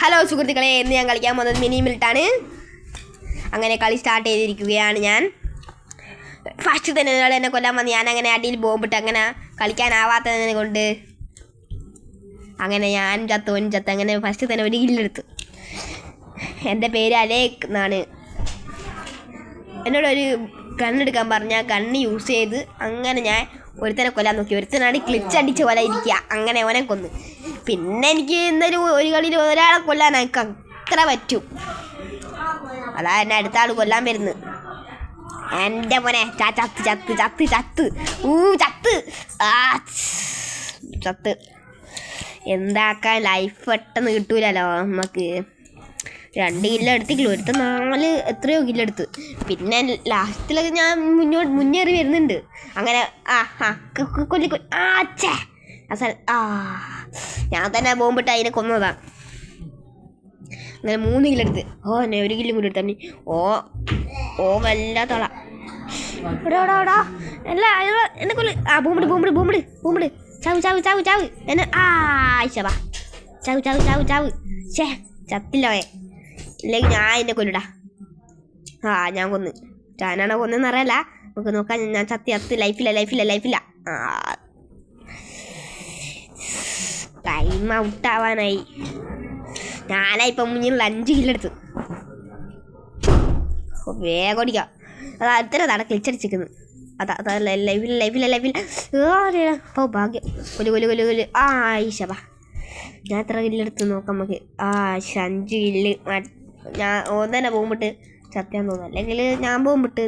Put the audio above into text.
Hello സുഹൃത്തുക്കളെ, ഇന്ന് ഞാൻ കളിക്കാൻ പോകുന്നത് മിനി മിൽട്ടാണ്. അങ്ങനെ കളി സ്റ്റാർട്ട് ചെയ്തിരിക്കുകയാണ്. ഞാൻ ഫസ്റ്റ് തന്നെ ഒരാൾ എന്നെ കൊല്ലാൻ വന്ന് ഞാൻ അങ്ങനെ അടിയിൽ ബോംബിട്ട് അങ്ങനെ കളിക്കാനാവാത്തതിനെ കൊണ്ട് അങ്ങനെ ഞാൻ ചത്ത് അങ്ങനെ ഫസ്റ്റ് തന്നെ ഒരു കില്ലെടുത്തു. എൻ്റെ പേര് അലേക് എന്നാണ്. എന്നോടൊരു ഗണ്ണെടുക്കാൻ പറഞ്ഞാൽ ഗണ്ണ് യൂസ് ചെയ്ത് അങ്ങനെ ഞാൻ ഒരുത്തനെ കൊല്ലാൻ നോക്കി. ഒരുത്തനാണ് ക്ലിച്ച് അടിച്ച പോലെ ഇരിക്കുക. അങ്ങനെ അവനെ കൊന്നു. പിന്നെ എനിക്ക് എന്തായാലും ഒരു കളിയിൽ ഒരാളെ കൊല്ലാൻ എനിക്ക് അത്ര പറ്റും. അതാ എന്നെ അടുത്ത ആൾ കൊല്ലാൻ വരുന്നത്. എൻ്റെ മോനെ ചത്ത് ചത്ത് ചത്ത് ചത്ത് ചത്ത് ചത്ത് എന്താക്കാൻ ലൈഫ് പെട്ടെന്ന് കിട്ടൂലല്ലോ നമുക്ക്. 2 കില്ല എടുത്തില്ല, ഒരുത്ത 4 എത്രയോ കില്ലെടുത്ത്. പിന്നെ ലാസ്റ്റിലൊക്കെ ഞാൻ മുന്നേറി വരുന്നുണ്ട്. അങ്ങനെ ഞാൻ തന്നെ ബോംബിട്ട് അതിനെ കൊന്നതാ. അങ്ങനെ 3 കില്ലെടുത്ത്. എന്നെ 1 കില്ലും കൂടി എടുത്താൽ വല്ലാത്തോളാ എടാ അല്ല എന്നെ കൊല്ല്. ബോംബിട് ചാവ് എന്നെ ആയിഷവാ ചാവ് ഛേ ചത്തില്ലോ. ഇല്ലെങ്കിൽ ഞാൻ എന്നെ കൊല്ലിടാ. ഞാൻ കൊന്ന്. ഞാനാണോ കൊന്നെന്ന് അറിയാല. നമുക്ക് നോക്കാം. ഞാൻ ചത്ത് ലൈഫില്ല. ടൈം ഔട്ടാവാനായി. ഞാനായിപ്പം മുന്നിലുള്ള 5 കില്ലെടുത്ത്. വേഗം ഓടിക്കാം. അത്ര ക്ലിച്ചടിച്ചിരിക്കുന്നു. ലൈഫില്ല. ഭാഗ്യം. കൊല്ല് ഈശവാ. ഞാൻ എത്ര കില്ലെടുത്ത് നോക്കാം നമുക്ക്. 5 കില്ല്. ഞാൻ തന്നെ പോകുമ്പോട്ട് ചത്തിയാൻ തോന്നുന്നു. അല്ലെങ്കിൽ ഞാൻ പോകുമ്പോട്ട്